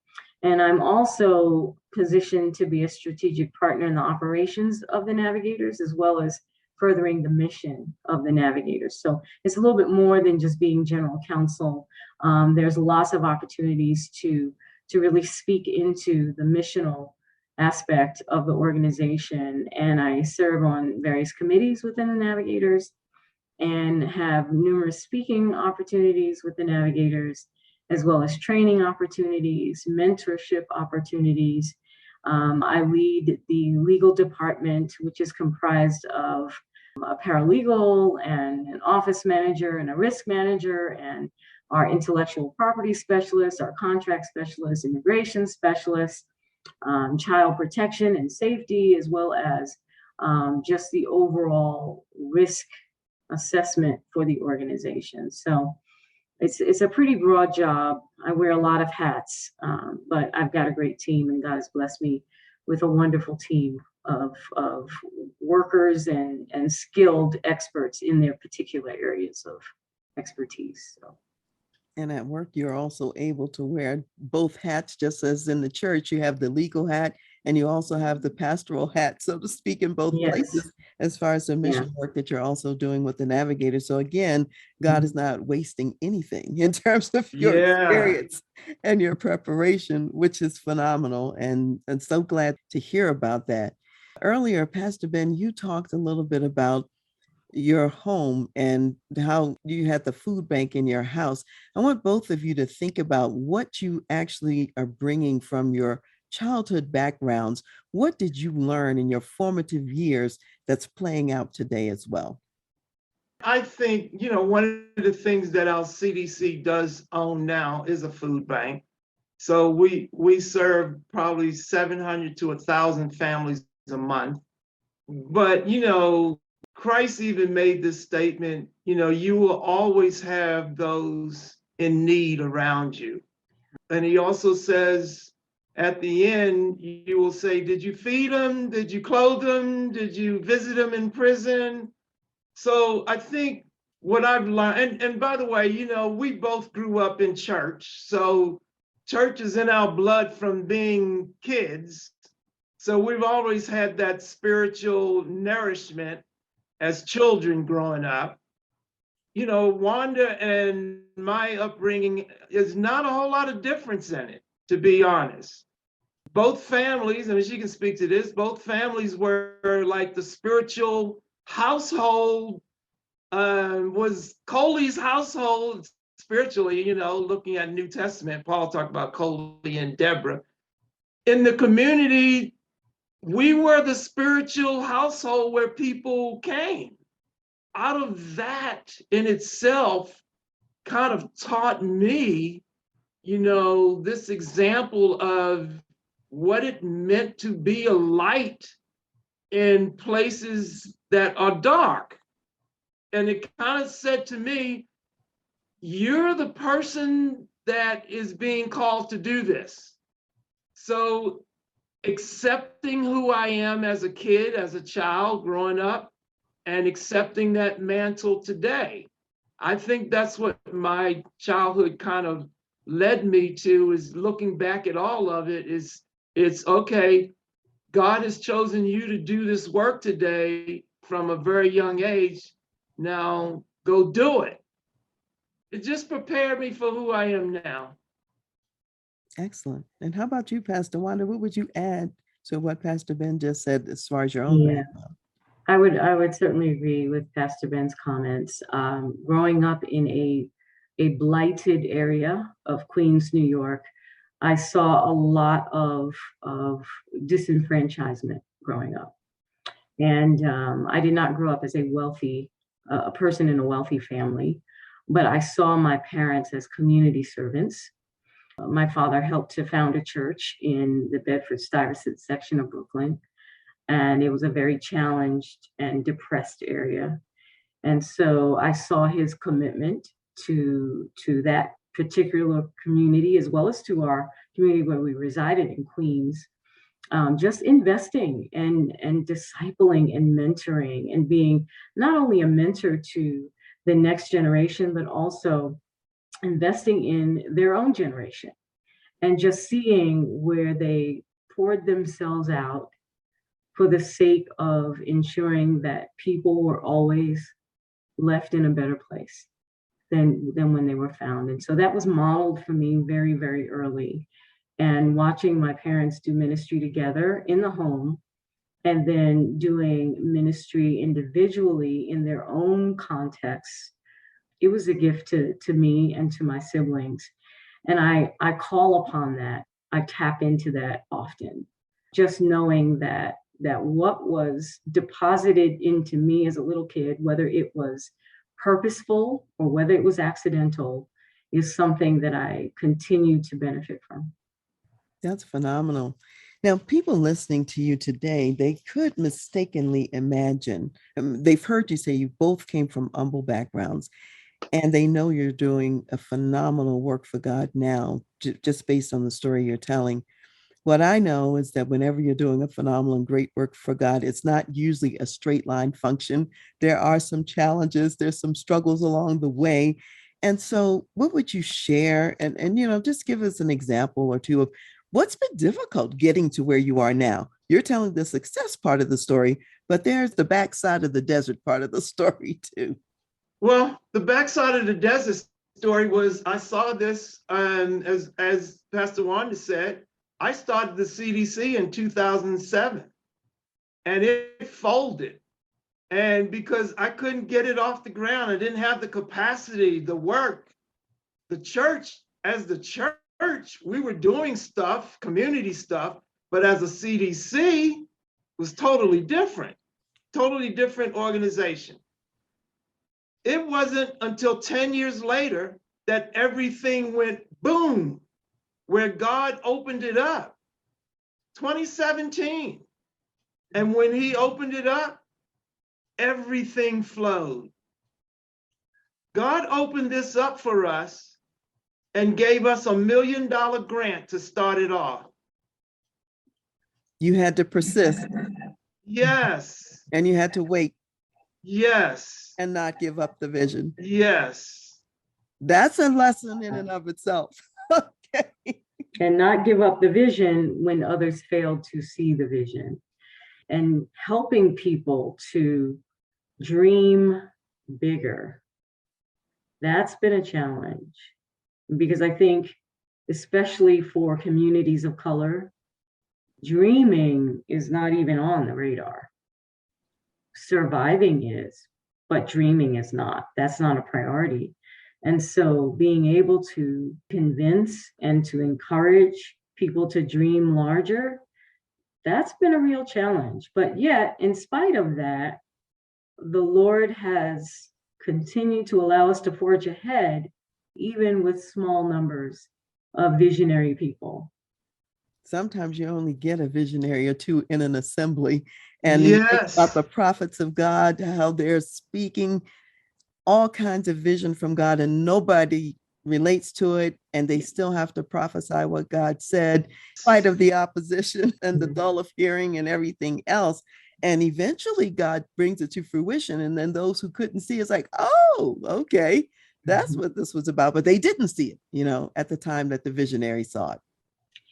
And I'm also positioned to be a strategic partner in the operations of the Navigators, as well as furthering the mission of the Navigators. So it's a little bit more than just being general counsel. There's lots of opportunities to really speak into the missional aspect of the organization. And I serve on various committees within the Navigators and have numerous speaking opportunities with the Navigators, as well as training opportunities, mentorship opportunities. I lead the legal department, which is comprised of a paralegal and an office manager and a risk manager and our intellectual property specialist, our contract specialist, immigration specialist, child protection and safety, as well as just the overall risk assessment for the organization. So it's a pretty broad job. I wear a lot of hats, but I've got a great team, and God has blessed me with a wonderful team of workers and skilled experts in their particular areas of expertise. So. And at work, you're also able to wear both hats, just as in the church, you have the legal hat and you also have the pastoral hat, so to speak, in both places, as far as the mission work that you're also doing with the Navigator. So again, God is not wasting anything in terms of your experience and your preparation, which is phenomenal. And so glad to hear about that. Earlier, Pastor Ben, you talked a little bit about your home and how you had the food bank in your house, I want both of you to think about what you actually are bringing from your childhood backgrounds. What did you learn in your formative years that's playing out today as well? I think, one of the things that our CDC does own now is a food bank. So we serve probably 700 to 1,000 families a month. But, Christ even made this statement, you will always have those in need around you. And he also says at the end, you will say, did you feed them? Did you clothe them? Did you visit them in prison? So I think what I've learned, and by the way, we both grew up in church. So church is in our blood from being kids. So we've always had that spiritual nourishment as children growing up. Wanda and my upbringing is not a whole lot of difference in it, to be honest. Both families, and she can speak to this, both families were like the spiritual household, was Coley's household spiritually, looking at New Testament. Paul talked about Coley and Deborah. In the community, we were the spiritual household where people came. Out of that in itself kind of taught me, this example of what it meant to be a light in places that are dark. And it kind of said to me, you're the person that is being called to do this. So accepting who I am as a kid, as a child growing up, and accepting that mantle today. I think that's what my childhood kind of led me to, is looking back at all of it, is it's okay, God has chosen you to do this work today from a very young age. Now go do it. It just prepared me for who I am now. Excellent. And how about you, Pastor Wanda? What would you add to what Pastor Ben just said as far as your own Yeah, background? I would certainly agree with Pastor Ben's comments. Growing up in a blighted area of Queens, New York, I saw a lot of disenfranchisement growing up. And I did not grow up as a person in a wealthy family, but I saw my parents as community servants. My father helped to found a church in the Bedford-Stuyvesant section of Brooklyn, and it was a very challenged and depressed area. And so I saw his commitment to that particular community, as well as to our community where we resided in Queens. Just investing and discipling and mentoring and being not only a mentor to the next generation, but also investing in their own generation, and just seeing where they poured themselves out for the sake of ensuring that people were always left in a better place than when they were found. And so that was modeled for me very, very early. And watching my parents do ministry together in the home, and then doing ministry individually in their own contexts, it was a gift to me and to my siblings. And I call upon that. I tap into that often, just knowing that what was deposited into me as a little kid, whether it was purposeful or whether it was accidental, is something that I continue to benefit from. That's phenomenal. Now, people listening to you today, they could mistakenly imagine, they've heard you say you both came from humble backgrounds, and they know you're doing a phenomenal work for God now, just based on the story you're telling. What I know is that whenever you're doing a phenomenal and great work for God, it's not usually a straight line function. There are some challenges, there's some struggles along the way. And so what would you share? And just give us an example or two of what's been difficult getting to where you are now. You're telling the success part of the story, but there's the backside of the desert part of the story too. Well, the backside of the desert story was, I saw this, as Pastor Wanda said, I started the CDC in 2007, and it folded. And because I couldn't get it off the ground, I didn't have the capacity, the work, the church, as the church, we were doing stuff, community stuff, but as a CDC was totally different organization. It wasn't until 10 years later that everything went boom, where God opened it up, 2017. And when he opened it up, everything flowed. God opened this up for us and gave us $1 million grant to start it off. You had to persist. Yes. And you had to wait. Yes. And not give up the vision. Yes. That's a lesson in and of itself. Okay. And not give up the vision when others failed to see the vision. And helping people to dream bigger. That's been a challenge, because I think, especially for communities of color, dreaming is not even on the radar. Surviving is, but dreaming is not. That's not a priority. And so being able to convince and to encourage people to dream larger, that's been a real challenge. But yet, in spite of that, the Lord has continued to allow us to forge ahead, even with small numbers of visionary people. Sometimes you only get a visionary or two in an assembly. And yes. About the prophets of God, how they're speaking all kinds of vision from God, and nobody relates to it, and they still have to prophesy what God said, in spite of the opposition and the dull of hearing and everything else. And eventually God brings it to fruition. And then those who couldn't see, it's like, oh, okay, that's what this was about. But they didn't see it, you know, at the time that the visionary saw it.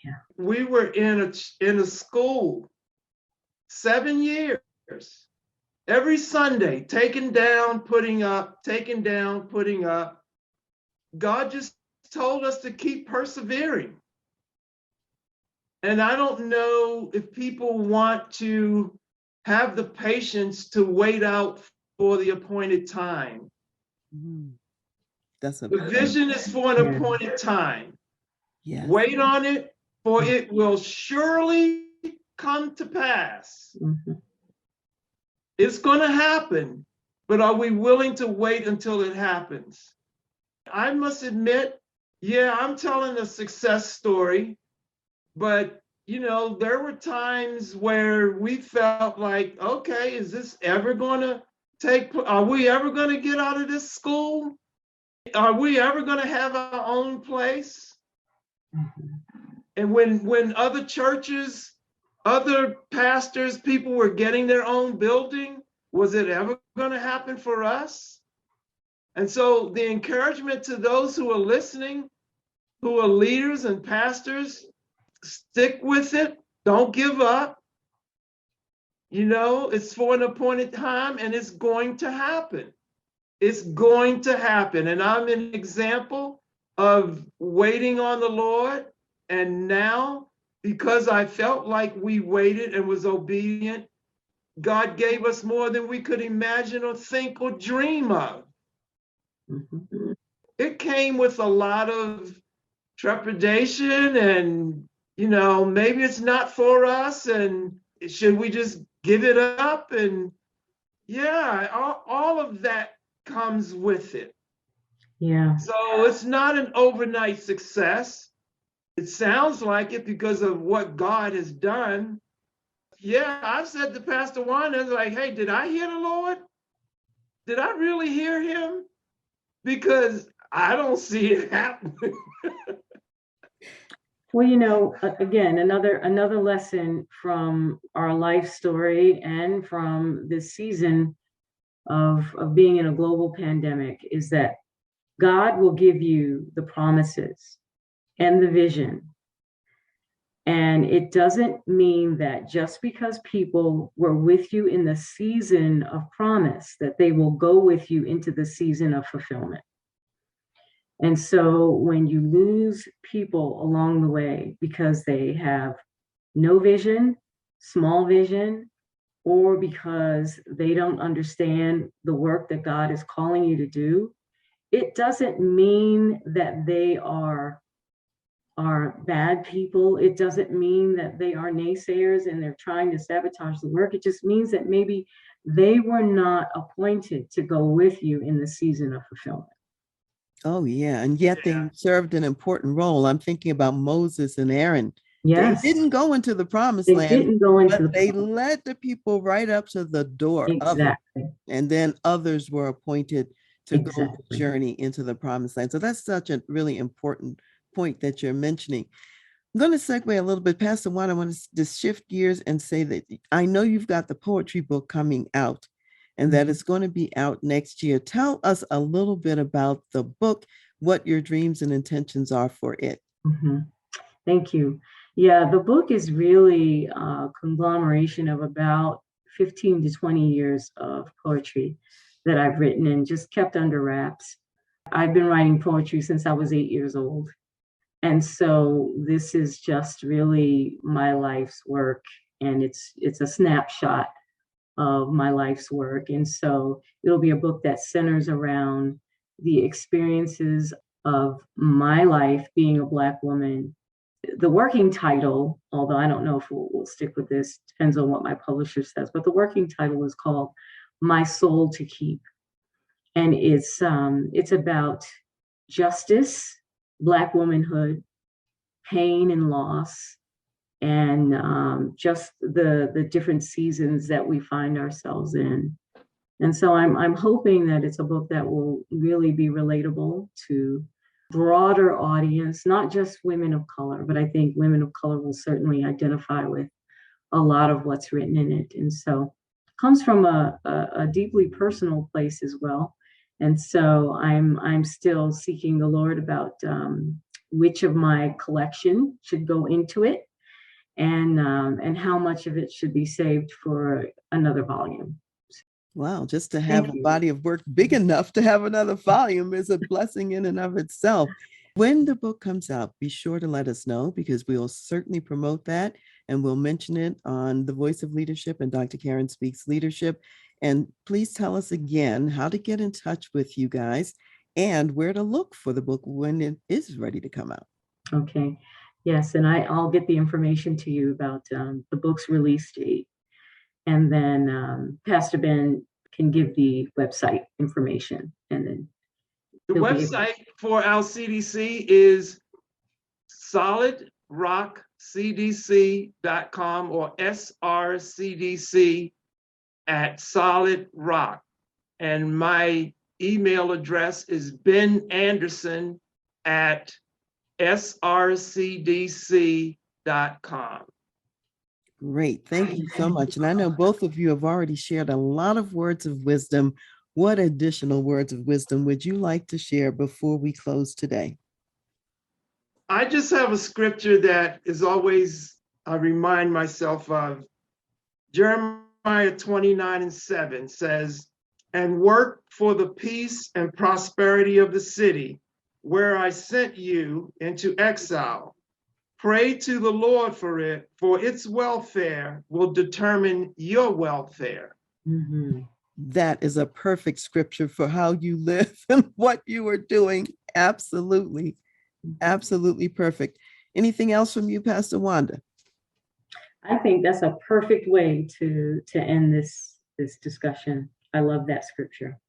Yeah. We were in a school 7 years, every Sunday, taking down, putting up, taking down, putting up. God just told us to keep persevering. And I don't know if people want to have the patience to wait out for the appointed time. That's the vision is for an appointed time. Yes. Wait on it, for it will surely come to pass. It's going to happen, but are we willing to wait until it happens? I must admit, yeah, I'm telling a success story, but you know, there were times where we felt like, okay, is this ever going to are we ever going to get out of this school? Are we ever going to have our own place? And when other churches, other pastors, people were getting their own building, was it ever going to happen for us? And so the encouragement to those who are listening, who are leaders and pastors, stick with it. Don't give up. You know, it's for an appointed time and it's going to happen. It's going to happen. And I'm an example of waiting on the Lord. And now, because I felt like we waited and was obedient, God gave us more than we could imagine or think or dream of. It came with a lot of trepidation and, you know, maybe it's not for us and should we just give it up? And yeah, all of that comes with it. Yeah. So it's not an overnight success. It sounds like it because of what God has done. Yeah, I've said to Pastor Wanda, like, hey, did I hear the Lord? Did I really hear him? Because I don't see it happening. Well, you know, again, another lesson from our life story and from this season of being in a global pandemic is that God will give you the promises and the vision. And it doesn't mean that just because people were with you in the season of promise, that they will go with you into the season of fulfillment. And so when you lose people along the way because they have no vision, small vision, or because they don't understand the work that God is calling you to do, it doesn't mean that they are bad people. It doesn't mean that they are naysayers and they're trying to sabotage the work. It just means that maybe they were not appointed to go with you in the season of fulfillment. Oh, yeah. And yet Yeah. they served an important role. I'm thinking about Moses and Aaron. Yes. They didn't go into the promised They land, didn't go into but the they led the people right up to the door of it. exactly. And then others were appointed to go the Exactly. journey into the promised land. So that's such a really important point that you're mentioning. I'm going to segue a little bit, Pastor Juan. I want to just shift gears and say that I know you've got the poetry book coming out and that it's going to be out next year. Tell us a little bit about the book, what your dreams and intentions are for it. Thank you. Yeah, the book is really a conglomeration of about 15 to 20 years of poetry that I've written and just kept under wraps. I've been writing poetry since I was 8 years old. And so this is just really my life's work, and it's a snapshot of my life's work. And so it'll be a book that centers around the experiences of my life being a Black woman. The working title, although I don't know if we'll stick with this, depends on what my publisher says, but the working title is called My Soul to Keep. And it's about justice, Black womanhood, pain and loss, and just the different seasons that we find ourselves in. And so I'm hoping that it's a book that will really be relatable to broader audience, not just women of color, but I think women of color will certainly identify with a lot of what's written in it. And so it comes from a deeply personal place as well. And so I'm still seeking the Lord about which of my collection should go into it, and how much of it should be saved for another volume. Wow, just to have a body of work big enough to have another volume is a blessing in and of itself. When the book comes out, be sure to let us know, because we will certainly promote that and we'll mention it on The Voice of Leadership and Dr. Karen Speaks Leadership. And please tell us again how to get in touch with you guys and where to look for the book when it is ready to come out. Okay. Yes, and I'll get the information to you about the book's release date. And then Pastor Ben can give the website information. And then the website for our CDC is solidrockcdc.com or srcdc at Solid Rock. And my email address is benanderson at srcdc.com. Great. Thank you so much. And I know both of you have already shared a lot of words of wisdom. What additional words of wisdom would you like to share before we close today? I just have a scripture that is always, I remind myself of. Jeremiah 29:7 says, "And work for the peace and prosperity of the city where I sent you into exile. Pray to the Lord for it, for its welfare will determine your welfare." That is a perfect scripture for how you live and what you are doing. Absolutely. Absolutely perfect. Anything else from you, Pastor Wanda? I think that's a perfect way to end this discussion. I love that scripture.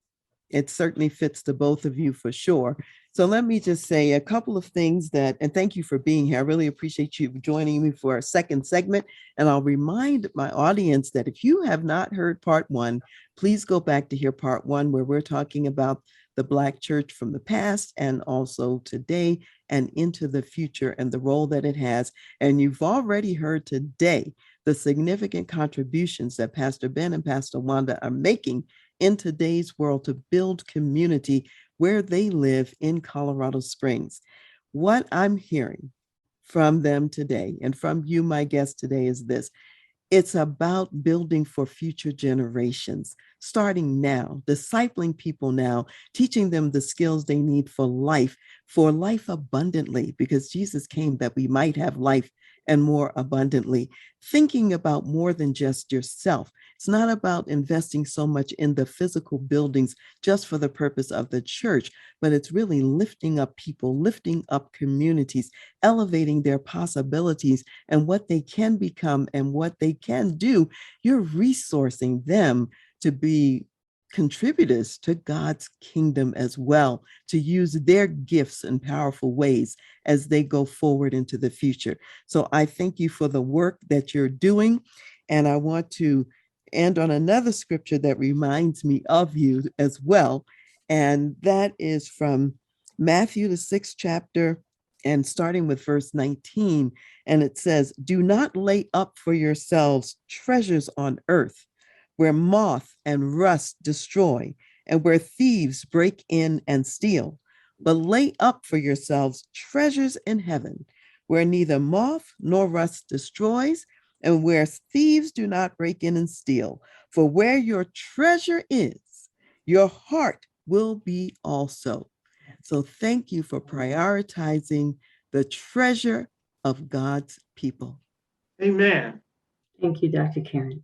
It certainly fits the both of you for sure. So let me just say a couple of things and thank you for being here. I really appreciate you joining me for our second segment. And I'll remind my audience that if you have not heard part one, please go back to hear part one, where we're talking about the Black church from the past and also today and into the future and the role that it has. And you've already heard today the significant contributions that Pastor Ben and Pastor Wanda are making in today's world to build community where they live in Colorado Springs. What I'm hearing from them today and from you, my guest today, is this: it's about building for future generations, starting now, discipling people now, teaching them the skills they need for life abundantly, because Jesus came that we might have life and more abundantly, thinking about more than just yourself. It's not about investing so much in the physical buildings just for the purpose of the church, but it's really lifting up people, lifting up communities, elevating their possibilities and what they can become and what they can do. You're resourcing them to be contributors to God's kingdom as well, to use their gifts in powerful ways as they go forward into the future. So I thank you for the work that you're doing. And I want to end on another scripture that reminds me of you as well. And that is from Matthew, the 6th chapter, and starting with verse 19. And it says, "Do not lay up for yourselves treasures on earth, where moth and rust destroy, and where thieves break in and steal. But lay up for yourselves treasures in heaven, where neither moth nor rust destroys, and where thieves do not break in and steal. For where your treasure is, your heart will be also." So thank you for prioritizing the treasure of God's people. Amen. Thank you, Dr. Karen.